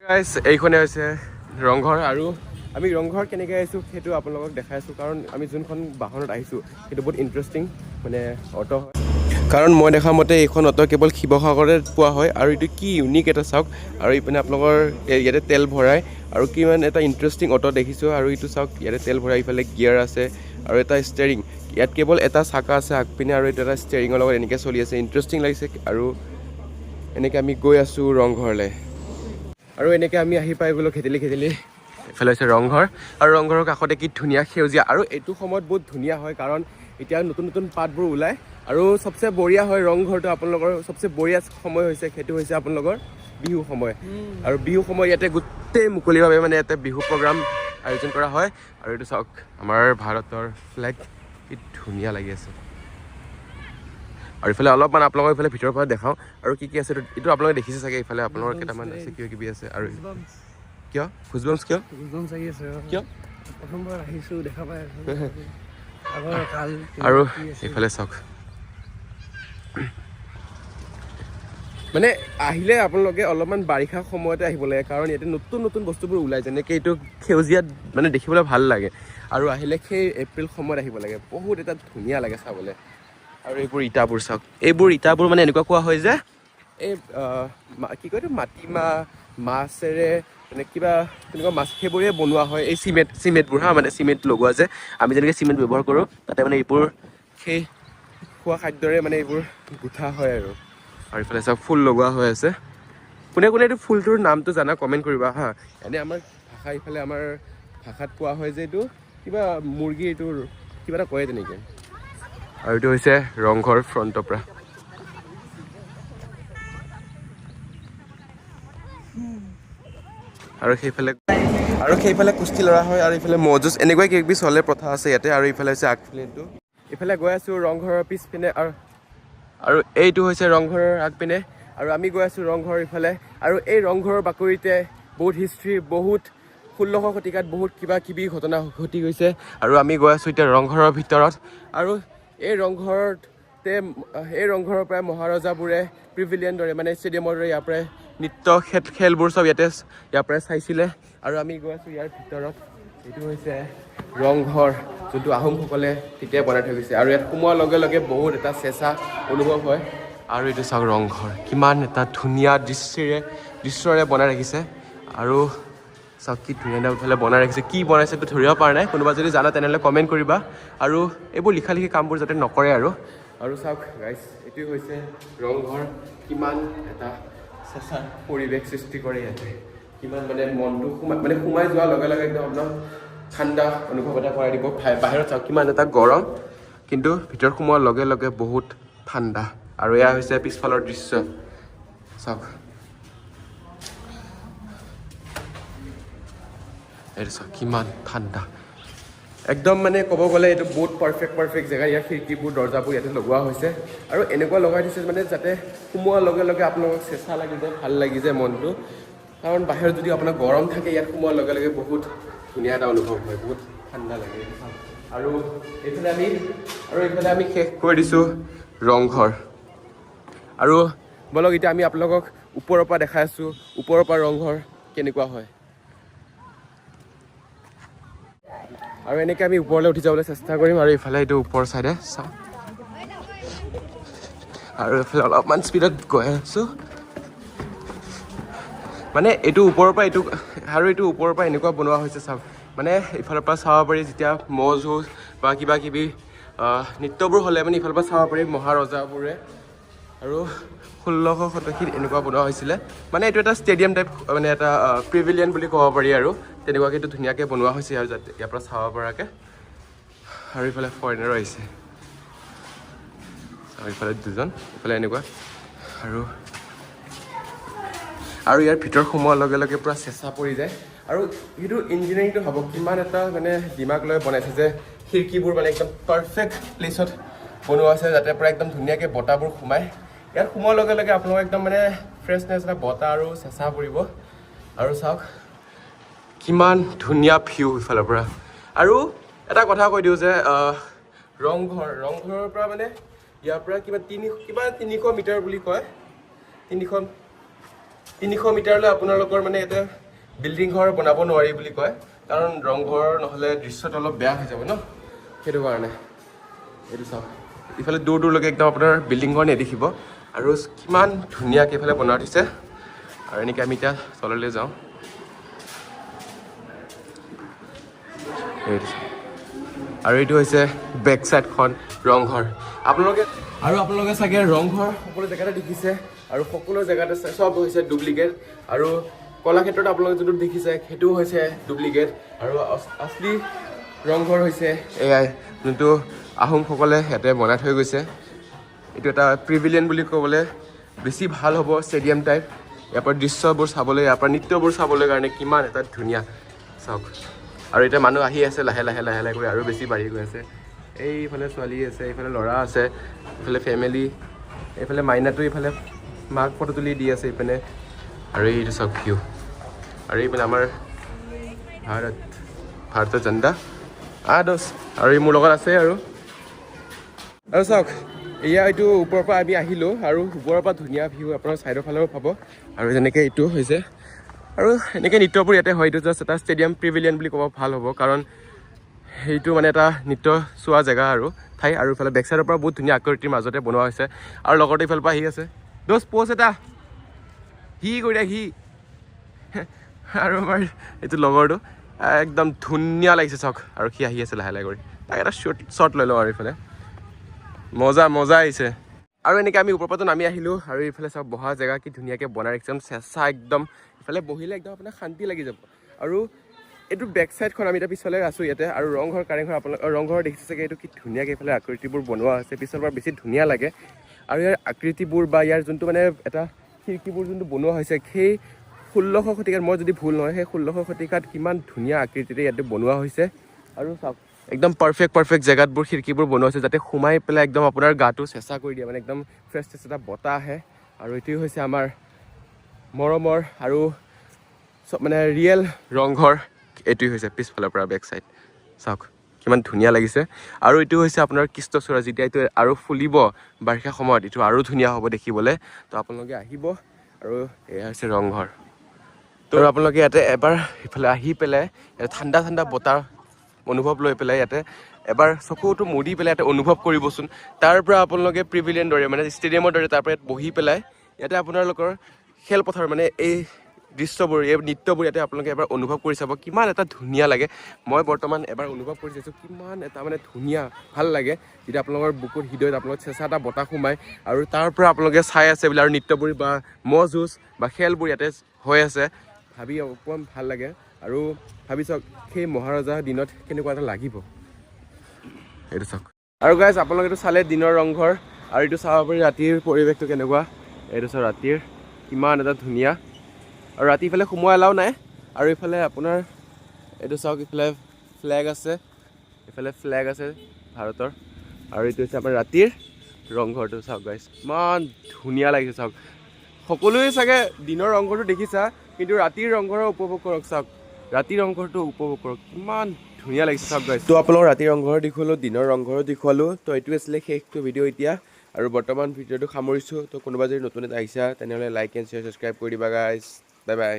guys এইখনে হৈছে ৰংঘৰ আৰু আমি ৰংঘৰ কেনেকৈ আহিছোঁ সেইটো আপোনালোকক দেখাই আছোঁ কাৰণ আমি যোনখন বাহনত আহিছোঁ সেইটো বহুত ইণ্টাৰেষ্টিং মানে অটো হয় কাৰণ মই দেখা মতে এইখন অটো কেৱল শিৱসাগৰতে পোৱা হয় আৰু এইটো কি ইউনিক এটা চাওক আৰু ইপিনে আপোনালোকৰ ইয়াতে তেল ভৰাই আৰু কিমান এটা ইণ্টাৰেষ্টিং অটো দেখিছোঁ আৰু এইটো চাওক ইয়াতে তেল ভৰাই ইফালে গিয়াৰ আছে আৰু এটা ষ্টেৰিং ইয়াত কেৱল এটা চাকা আছে আগপিনে আৰু এইটো এটা ষ্টেৰিঙৰ লগত এনেকৈ চলি আছে ইণ্টাৰেষ্টিং লাগিছে আৰু এনেকৈ আমি গৈ আছোঁ ৰংঘৰলৈ আৰু এনেকৈ আমি আহি পাই গ'লোঁ খেদিলি এইফালে হৈছে ৰংঘৰ আৰু ৰংঘৰৰ কাষতে কি ধুনীয়া সেউজীয়া আৰু এইটো সময়ত বহুত ধুনীয়া হয় কাৰণ এতিয়া নতুন নতুন পাতবোৰ ওলায় আৰু চবচে বঢ়িয়া হয় ৰংঘৰটো আপোনালোকৰ চবচে বঢ়িয়া সময় হৈছে সেইটো হৈছে আপোনালোকৰ বিহু সময় আৰু বিহু সময় ইয়াতে গোটেই মুকলিভাৱে মানে ইয়াতে বিহু প্ৰগ্ৰাম আয়োজন কৰা হয় আৰু এইটো চাওক আমাৰ ভাৰতৰ ফ্লেগ কি ধুনীয়া লাগি আছে আৰু ইফালে অলপমান আপোনালোকৰ ইফালে ভিতৰৰ পৰা দেখাওঁ আৰু কি আছে এইটো আপোনালোকে দেখিছে চাগে ইফালে আপোনালোকৰ কেইটামান আছে কিবা কিবি আছে আৰু কিয় গুজবাম্পছ কিয় কিয় প্ৰথমবাৰ আহিছোঁ দেখা পাই আৰু এইফালে চাওক মানে আহিলে আপোনালোকে অলপমান বাৰিষা সময়তে আহিব লাগে কাৰণ ইয়াতে নতুন নতুন বস্তুবোৰ ওলায় যেনেকৈ এইটো সেউজীয়াত মানে দেখিবলৈ ভাল লাগে আৰু আহিলে সেই এপ্ৰিল সময়ত আহিব লাগে বহুত এটা ধুনীয়া লাগে চাবলৈ আৰু এইবোৰ ইটাবোৰ চাওক এইবোৰ ইটাবোৰ মানে এনেকুৱা কোৱা হয় যে এই কি কয় এইটো মাটিমাহ মাছেৰে মানে কিবা তেনেকুৱা মাছ সেইবোৰে বনোৱা হয় এই চিমেণ্টবোৰ মানে চিমেণ্ট লগোৱা যে আমি যেনেকৈ চিমেণ্ট ব্যৱহাৰ কৰোঁ তাতে মানে এইবোৰ সেই খোৱা খাদ্যৰে মানে এইবোৰ গুঠা হয় আৰু ইফালে চাওক ফুল লগোৱা হৈ আছে কোনে কোনে এইটো ফুলটোৰ নামটো জানা কমেণ্ট কৰিবা হা এনেই আমাৰ ভাষা ইফালে আমাৰ ভাষাত কোৱা হয় যে এইটো কিবা মুৰ্গী এইটোৰ কিবা এটা কয় তেনেকৈ আৰু এইটো হৈছে ৰংঘৰ ফ্ৰণ্টৰ পৰা আৰু সেইফালে কুস্তি লৰা হয় আৰু ইফালে ম'হ যুঁজ এনেকুৱাই কিবা চলে প্ৰথা আছে ইয়াতে আৰু ইফালে হৈছে আগফালে এইটো ইফালে গৈ আছোঁ ৰংঘৰৰ পিছপিনে আৰু এইটো হৈছে ৰংঘৰৰ আগপিনে আৰু আমি গৈ আছোঁ ৰংঘৰ ইফালে আৰু এই ৰংঘৰৰ বাকৰিতে বহুত হিষ্ট্ৰী বহুত 16শ শতিকাত বহুত কিবা কিবি ঘটনা ঘটি গৈছে আৰু আমি গৈ আছোঁ এতিয়া ৰংঘৰৰ ভিতৰত আৰু এই ৰংঘৰৰ পৰাই মহাৰজাবোৰে প্ৰিভিলিয়ন দৰে মানে ষ্টেডিয়ামৰ দৰে ইয়াৰ পৰাই নৃত্য খেলবোৰ চব ইয়াৰ পৰাই চাইছিলে আৰু আমি গৈ আছোঁ ইয়াৰ ভিতৰত এইটো হৈছে ৰংঘৰ যোনটো আহোমসকলে তেতিয়াই বনাই থৈ গৈছে আৰু ইয়াত সোমোৱাৰ লগে লগে বহুত এটা চেঁচা অনুভৱ হয় আৰু এইটো চাওক ৰংঘৰ কিমান এটা ধুনীয়া দৃশ্যৰে বনাই ৰাখিছে আৰু চাওক কি ধুনীয়া ইফালে বনাই ৰাখিছে কি বনাইছে এইটো ধৰিব পৰা নাই কোনোবা যদি জানা তেনেহ'লে কমেণ্ট কৰিবা আৰু এইবোৰ লিখা কামবোৰ যাতে নকৰে আৰু চাওক গাইজ এইটো হৈছে ৰংঘৰ কিমান এটা চেঁচা পৰিৱেশ সৃষ্টি কৰে ইয়াতে কিমান মানে মনটো সোমাই যোৱাৰ লগে লগে একদম আপোনাৰ ঠাণ্ডা অনুভৱ এটা কৰাই দিব বাহিৰত চাওক কিমান এটা গৰম কিন্তু ভিতৰত সোমোৱাৰ লগে লগে বহুত ঠাণ্ডা আৰু এয়া হৈছে পিছফালৰ দৃশ্য চাওক এইটো চাওক কিমান ঠাণ্ডা একদম মানে ক'ব গ'লে এইটো বহুত পাৰফেক্ট জেগা ইয়াৰ খিৰিকীবোৰ দৰ্জাবোৰ ইয়াতে লগোৱা হৈছে আৰু এনেকুৱা লগাই দিছে মানে যাতে সোমোৱাৰ লগে লগে আপোনালোকক চেঁচা লাগি যায় ভাল লাগি যায় মনটো কাৰণ বাহিৰত যদি আপোনাৰ গৰম থাকে ইয়াত সোমোৱাৰ লগে লগে বহুত ধুনীয়া এটা অনুভৱ হয় বহুত ঠাণ্ডা লাগে আৰু এইফালে আমি শেষ কৰি দিছোঁ ৰংঘৰ আৰু বলক এতিয়া আমি আপোনালোকক ওপৰৰ পৰা দেখাই আছোঁ ওপৰৰ পৰা ৰংঘৰ কেনেকুৱা হয় আৰু এনেকৈ আমি ওপৰলৈ উঠি যাবলৈ চেষ্টা কৰিম আৰু ইফালে এইটো ওপৰ চাইডে চাওঁ আৰু এইফালে অলপমান স্পীডত গৈ আছোঁ মানে এইটো ওপৰৰ পৰা এইটো ওপৰৰ পৰা এনেকুৱা বনোৱা হৈছে চাওক মানে ইফালৰ পৰা চাব পাৰি যেতিয়া ম'হ যুঁজ বা কিবা কিবি নৃত্যবোৰ হ'লে মানে ইফালৰ পৰা চাব পাৰি মহাৰজাবোৰে আৰু 16শ শতাব্দীত এনেকুৱা বনোৱা হৈছিলে মানে এইটো এটা ষ্টেডিয়াম টাইপ মানে এটা প্ৰিভিলিয়ন বুলি ক'ব পাৰি আৰু তেনেকুৱাকৈ এইটো ধুনীয়াকৈ বনোৱা হৈছে আৰু যাতে ইয়াৰ পৰা চাব পৰাকৈ আৰু ইফালে ফৰেনাৰো আহিছে আৰু ইফালে দুজন ইফালে এনেকুৱা আৰু ইয়াৰ ভিতৰত সোমোৱাৰ লগে লগে পূৰা চেঁচা পৰি যায় আৰু সেইটো ইঞ্জিনিয়াৰিংটো হ'ব কিমান এটা মানে দিমাগ লৈ বনাইছে যে খিৰিকীবোৰ মানে একদম পাৰফেক্ট প্লেচত বনোৱা আছে যাতে পূৰা একদম ধুনীয়াকৈ বতাহবোৰ সোমায় ইয়াত সোমোৱাৰ লগে লগে আপোনালোকৰ একদম মানে ফ্ৰেছনেছ এটা বতাহ আৰু চেঁচা পৰিব আৰু চাওক কিমান ধুনীয়া ভিউ ইফালৰ পৰা আৰু এটা কথা কৈ দিওঁ যে ৰংঘৰৰ পৰা মানে ইয়াৰ পৰা কিবা 300 মিটাৰ বুলি কয় 300 300 মিটাৰলৈ আপোনালোকৰ মানে ইয়াতে বিল্ডিং ঘৰ বনাব নোৱাৰি বুলি কয় কাৰণ ৰংঘৰ নহ'লে দৃশ্যটো অলপ বেয়া হৈ যাব ন সেইটো কাৰণে এইটো চাওক ইফালে দূৰ দূৰলৈকে একদম আপোনাৰ বিল্ডিং ঘৰ নেদেখিব আৰু কিমান ধুনীয়াকৈ ইফালে বনাই দিছে আৰু এনেকৈ আমি এতিয়া তললৈ যাওঁ আৰু এইটো হৈছে বেক চাইডখন ৰংঘৰ আপোনালোকে চাগে ৰংঘৰ সকলো জেগাতে দেখিছে আৰু সকলো জেগাতে চব হৈছে ডুপ্লিকেট আৰু কলাক্ষেত্ৰত আপোনালোকে যোনটো দেখিছে সেইটোও হৈছে ডুপ্লিকেট আৰু আচলি ৰংঘৰ হৈছে এয়াই যোনটো আহোমসকলে ইয়াতে বনাই থৈ গৈছে এইটো এটা প্ৰিভিলিয়ন বুলি ক'বলৈ বেছি ভাল হ'ব ষ্টেডিয়াম টাইপ ইয়াৰ পৰা দৃশ্যবোৰ চাবলৈ ইয়াৰ পৰা নৃত্যবোৰ চাবলৈ কাৰণে কিমান এটা ধুনীয়া চাওক আৰু এতিয়া মানুহ আহি আছে লাহে লাহে কৰি আৰু বেছি বাঢ়ি গৈ আছে এইফালে ছোৱালী আছে এইফালে ল'ৰা আছে এইফালে ফেমিলি এইফালে মাইনাটো এইফালে মাক ফটো তুলি দি আছে এইপিনে আৰু এইটো চাওক ভিউ আৰু এইপিনে আমাৰ ভাৰতৰ ঝাণ্ডা দোষ আৰু এই মোৰ লগত আছে আৰু চাওক এয়া এইটো ওপৰৰ পৰা আমি আহিলোঁ আৰু ওপৰৰ পৰা ধুনীয়া ভিউ আপোনাৰ ছাইডৰ ফালেও পাব আৰু যেনেকৈ এইটো হৈছে আৰু এনেকৈ নৃত্যবোৰ ইয়াতে হয় এইটো জাষ্ট এটা ষ্টেডিয়াম প্ৰিভিলিয়ন বুলি ক'ব ভাল হ'ব কাৰণ সেইটো মানে এটা নৃত্য চোৱা জেগা আৰু ঠাই আৰু ইফালে বেক চাইডৰ পৰা বহুত ধুনীয়া আকৃতিৰ মাজতে বনোৱা হৈছে আৰু লগতে ইফালৰ পৰা আহি আছে দোষ প'ষ্ট এটা সি কৰি সি আৰু আমাৰ এইটো লগৰটো একদম ধুনীয়া লাগিছে চাওক আৰু সি আহি আছে লাহে কৰি তাক এটা শ্বৰ্ট লৈ লওঁ আৰু এইফালে মজা আহিছে আৰু এনেকৈ আমি ওপৰৰ পৰা নামি আহিলোঁ আৰু এইফালে চাওক বহা জেগা কি ধুনীয়াকৈ বনাই একদম চেঁচা একদম ইফালে বহিলে একদম আপোনাৰ শান্তি লাগি যাব আৰু এইটো বেক চাইডখন আমি এতিয়া পিছলৈ আছোঁ ইয়াতে আৰু ৰংঘৰ কাৰেংঘৰ আপোনালোক ৰংঘৰ দেখিছে চাগে এইটো কি ধুনীয়াকৈ এইফালে আকৃতিবোৰ বনোৱা হৈছে পিছৰ পৰা বেছি ধুনীয়া লাগে আৰু ইয়াৰ আকৃতিবোৰ বা ইয়াৰ যোনটো মানে এটা খিৰিকীবোৰ যোনটো বনোৱা হৈছে সেই 1600 শতিকাত মই যদি ভুল নহয় সেই 1600 শতিকাত কিমান ধুনীয়া আকৃতিৰে ইয়াতে বনোৱা হৈছে আৰু চাওক একদম পাৰফেক্ট জেগাতবোৰ খিৰিকীবোৰ বনোৱা হৈছে যাতে সোমাই পেলাই একদম আপোনাৰ গাটো চেঁচা কৰি দিয়ে মানে একদম ফ্ৰেছ এটা বতাহ আহে আৰু এইটোৱে হৈছে আমাৰ মৰমৰ আৰু চব মানে ৰিয়েল ৰংঘৰ এইটোৱে হৈছে পিছফালৰ পৰা বেক চাইড চাওক কিমান ধুনীয়া লাগিছে আৰু এইটো হৈছে আপোনাৰ কৃষ্ণচূড়া যেতিয়া এইটো আৰু ফুলিব বাৰিষা সময়ত এইটো আৰু ধুনীয়া হ'ব দেখিবলৈ তো আপোনালোকে আহিব আৰু এয়া হৈছে ৰংঘৰ তো আপোনালোকে ইয়াতে এবাৰ ইফালে আহি পেলাই ইয়াতে ঠাণ্ডা বতাহ অনুভৱ লৈ পেলাই ইয়াতে এবাৰ চকুটো মুদি পেলাই ইয়াতে অনুভৱ কৰিবচোন তাৰ পৰা আপোনালোকে প্ৰিভিলিয়ন দৰে মানে ষ্টেডিয়ামৰ দৰে তাৰ পৰা ইয়াত বহি পেলাই ইয়াতে আপোনালোকৰ খেলপথাৰ মানে এই দৃশ্যবোৰ এই নৃত্যবোৰ ইয়াতে আপোনালোকে এবাৰ অনুভৱ কৰি চাব কিমান এটা ধুনীয়া লাগে মই বৰ্তমান এবাৰ অনুভৱ কৰি চাইছোঁ কিমান এটা মানে ধুনীয়া ভাল লাগে যেতিয়া আপোনালোকৰ বুকুৰ হৃদয়ত আপোনালোকৰ চেঁচা এটা বতাহ সোমায় আৰু তাৰ পৰা আপোনালোকে চাই আছে বোলে আৰু নৃত্যবোৰ বা ম'হ যুঁজ বা খেলবোৰ ইয়াতে হৈ আছে ভাবি অকণমান ভাল লাগে আৰু ভাবি চাওক সেই মহাৰজা দিনত কেনেকুৱা এটা লাগিব এইটো চাওক আৰু গাইজ আপোনালোকেতো চালে দিনৰ ৰংঘৰ আৰু এইটো চাব পাৰি ৰাতিৰ পৰিৱেশটো কেনেকুৱা এইটো চাওক ৰাতিৰ কিমান এটা ধুনীয়া আৰু ৰাতি ইফালে সোমোৱা এলাও নাই আৰু ইফালে আপোনাৰ এইটো চাওক ইফালে ফ্লেগ আছে ভাৰতৰ আৰু এইটো হৈছে আপোনাৰ ৰাতিৰ ৰংঘৰটো চাওক গাইজ ইমান ধুনীয়া লাগিছে চাওক সকলোৱে চাগে দিনৰ ৰংঘৰটো দেখিছা কিন্তু ৰাতিৰ ৰংঘৰৰ উপভোগ কৰক চাওক ৰাতিৰ ৰংঘৰটো উপভোগ কৰক কিমান ধুনীয়া লাগিছে চাওক গাইজ তো আপোনালোক ৰাতিৰ ৰংঘৰ দেখুৱালোঁ দিনৰ ৰংঘৰো দেখুৱালোঁ তো এইটো আছিলে শেষটো ভিডিঅ' এতিয়া আৰু বৰ্তমান ভিডিঅ'টো সামৰিছোঁ তো কোনোবা যদি নতুন এটা আহিছা তেনেহ'লে লাইক এণ্ড শ্বেয়াৰ ছাবস্ক্ৰাইব কৰি দিবা গাইজ বাই